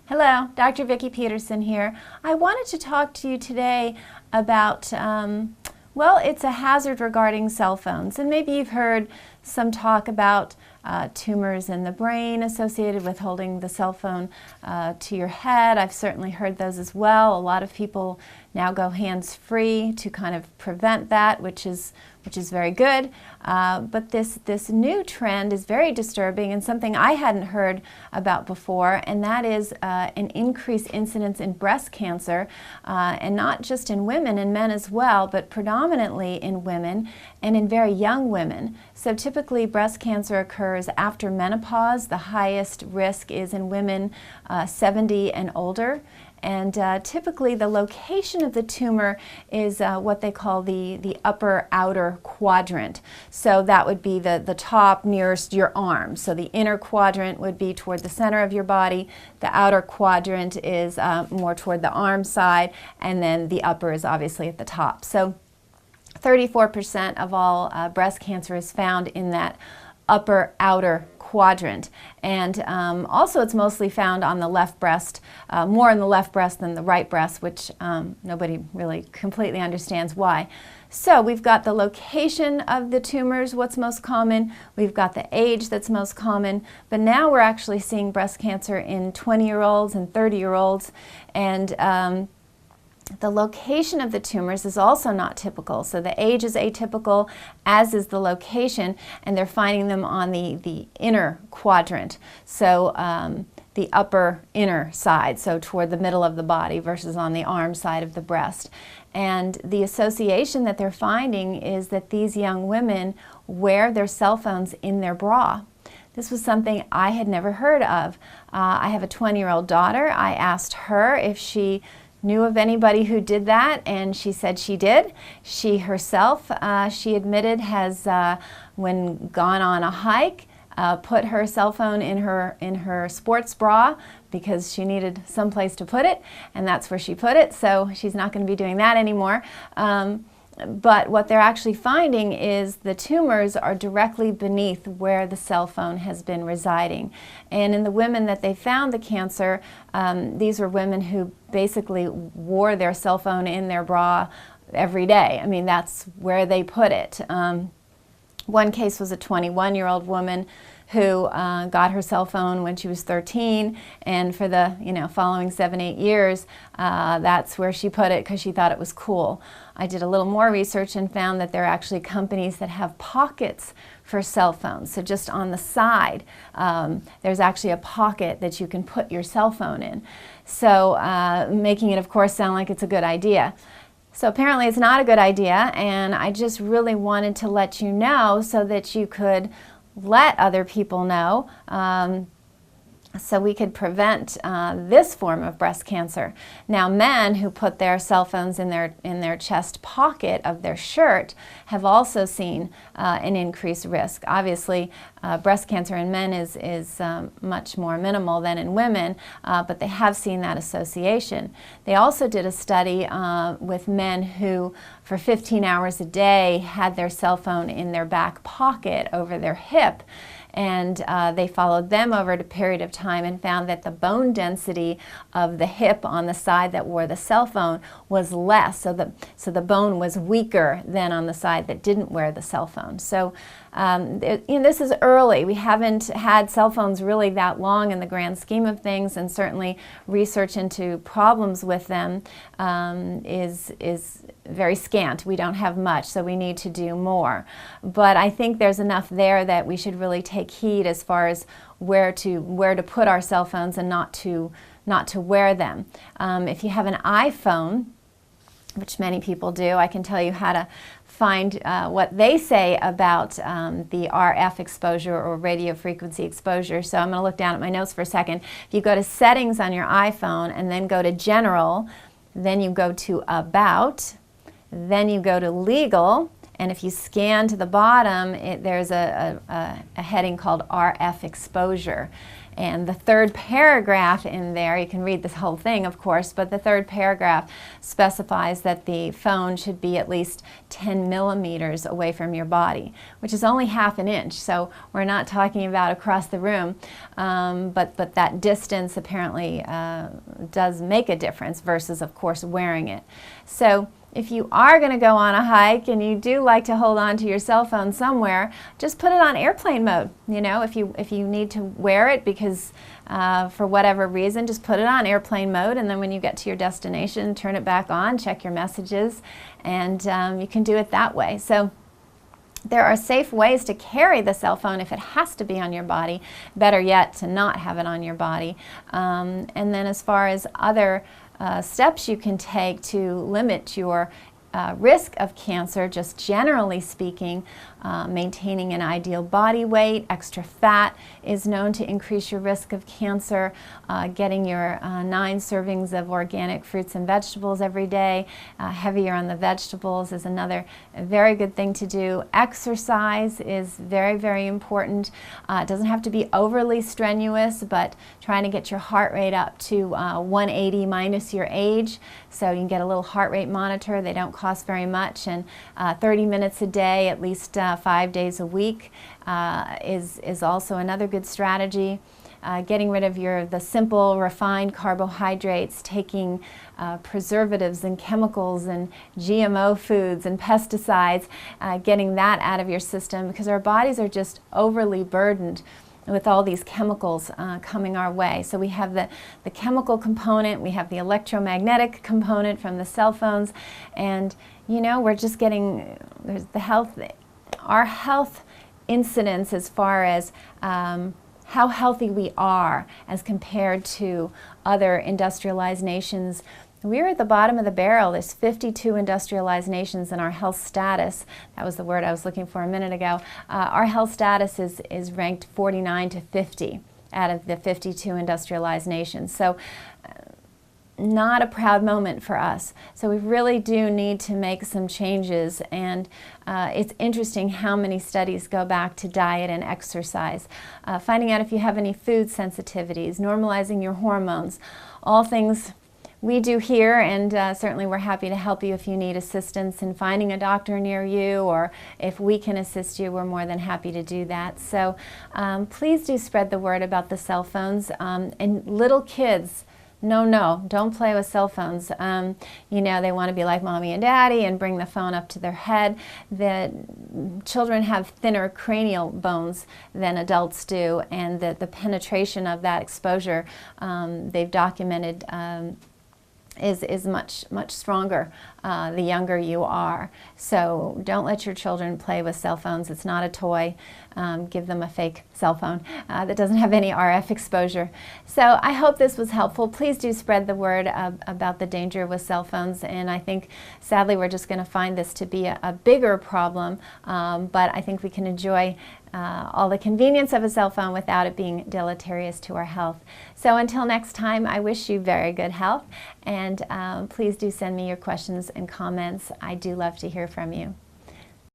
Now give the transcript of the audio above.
Hello, Dr. Vikki Petersen here. I wanted to talk to you today about, well, it's a hazard regarding cell phones. And maybe you've heard some talk about tumors in the brain associated with holding the cell phone to your head. I've certainly heard those as well. A lot of people now go hands-free to kind of prevent that, which is very good. But this new trend is very disturbing and something I hadn't heard about before, and that is an increased incidence in breast cancer, and not just in women, in men as well, but predominantly in women and in very young women. So typically breast cancer occurs after menopause. The highest risk is in women 70 and older. And typically the location of the tumor is what they call the upper outer quadrant. So that would be the top nearest your arm. So the inner quadrant would be toward the center of your body. The outer quadrant is more toward the arm side, and then the upper is obviously at the top. So 34% of all breast cancer is found in that upper outer quadrant. And also it's mostly found on the left breast, more in the left breast than the right breast, which nobody really completely understands why. So we've got the location of the tumors, what's most common, we've got the age that's most common, but now we're actually seeing breast cancer in 20-year-olds and 30-year-olds, and the location of the tumors is also not typical. So the age is atypical, as is the location, and they're finding them on the inner quadrant. So the upper inner side, so toward the middle of the body versus on the arm side of the breast. And the association that they're finding is that these young women wear their cell phones in their bra. This was something I had never heard of. I have a 20-year-old daughter. I asked her if she knew of anybody who did that, and she said she did. She herself, she admitted, has, when gone on a hike, put her cell phone in her sports bra because she needed some place to put it, and that's where she put it, so she's not going to be doing that anymore. But what they're actually finding is the tumors are directly beneath where the cell phone has been residing. And in the women that they found the cancer, these were women who basically wore their cell phone in their bra every day. I mean, that's where they put it. One case was a 21-year-old woman who got her cell phone when she was 13, and for the following 7-8 years, that's where she put it because she thought it was cool. I did a little more research and found that there are actually companies that have pockets for cell phones. So just on the side, there's actually a pocket that you can put your cell phone in. So making it, of course, sound like it's a good idea. So apparently it's not a good idea, and I just really wanted to let you know so that you could let other people know, so we could prevent this form of breast cancer. Now, men who put their cell phones in their chest pocket of their shirt have also seen an increased risk. Obviously, breast cancer in men is much more minimal than in women, but they have seen that association. They also did a study with men who, for 15 hours a day, had their cell phone in their back pocket over their hip. And they followed them over a period of time and found that the bone density of the hip on the side that wore the cell phone was less. So the bone was weaker than on the side that didn't wear the cell phone. So this is early. We haven't had cell phones really that long in the grand scheme of things, and certainly research into problems with them is very scant. We don't have much, so we need to do more. But I think there's enough there that we should really take heed as far as where to put our cell phones and not to wear them. If you have an iPhone, which many people do, I can tell you how to find what they say about the RF exposure or radio frequency exposure. So I'm going to look down at my notes for a second. If you go to Settings on your iPhone and then go to General, then you go to About, then you go to Legal, And if you scan to the bottom, there's a heading called RF exposure. And the third paragraph in there, you can read this whole thing, of course, but the third paragraph specifies that the phone should be at least 10 millimeters away from your body, which is only half an inch. So we're not talking about across the room, but that distance apparently does make a difference versus, of course, wearing it. So if you are going to go on a hike and you do like to hold on to your cell phone somewhere, just put it on airplane mode. You know, if you need to wear it because for whatever reason, just put it on airplane mode, and then when you get to your destination, turn it back on, check your messages, and you can do it that way. So there are safe ways to carry the cell phone if it has to be on your body. Better yet, to not have it on your body. And then as far as other steps you can take to limit your risk of cancer, just generally speaking, maintaining an ideal body weight, extra fat is known to increase your risk of cancer. Getting your 9 servings of organic fruits and vegetables every day, heavier on the vegetables, is another very good thing to do. Exercise is very, very important. It doesn't have to be overly strenuous, but trying to get your heart rate up to 180 minus your age, so you can get a little heart rate monitor. They don't cost very much, and 30 minutes a day, at least 5 days a week, is also another good strategy. Getting rid of the simple refined carbohydrates, taking preservatives and chemicals and GMO foods and pesticides, getting that out of your system, because our bodies are just overly burdened with all these chemicals coming our way. So we have the chemical component, we have the electromagnetic component from the cell phones, and you know, we're just getting, there's our health incidence as far as how healthy we are as compared to other industrialized nations. We're at the bottom of the barrel. There's 52 industrialized nations, and our health status, that was the word I was looking for a minute ago, our health status is ranked 49 to 50 out of the 52 industrialized nations. So not a proud moment for us. So we really do need to make some changes, and it's interesting how many studies go back to diet and exercise. Finding out if you have any food sensitivities, normalizing your hormones, all things we do here, and certainly we're happy to help you if you need assistance in finding a doctor near you, or if we can assist you, we're more than happy to do that. So please do spread the word about the cell phones, and little kids, no, don't play with cell phones. You know, they want to be like mommy and daddy and bring the phone up to their head. The children have thinner cranial bones than adults do, and the penetration of that exposure, they've documented, is much stronger the younger you are. So don't let your children play with cell phones. It's not a toy. Give them a fake cell phone that doesn't have any RF exposure. So I hope this was helpful. Please do spread the word about the danger with cell phones, and I think sadly we're just going to find this to be a bigger problem, but I think we can enjoy all the convenience of a cell phone without it being deleterious to our health. So until next time, I wish you very good health, and please do send me your questions and comments. I do love to hear from you.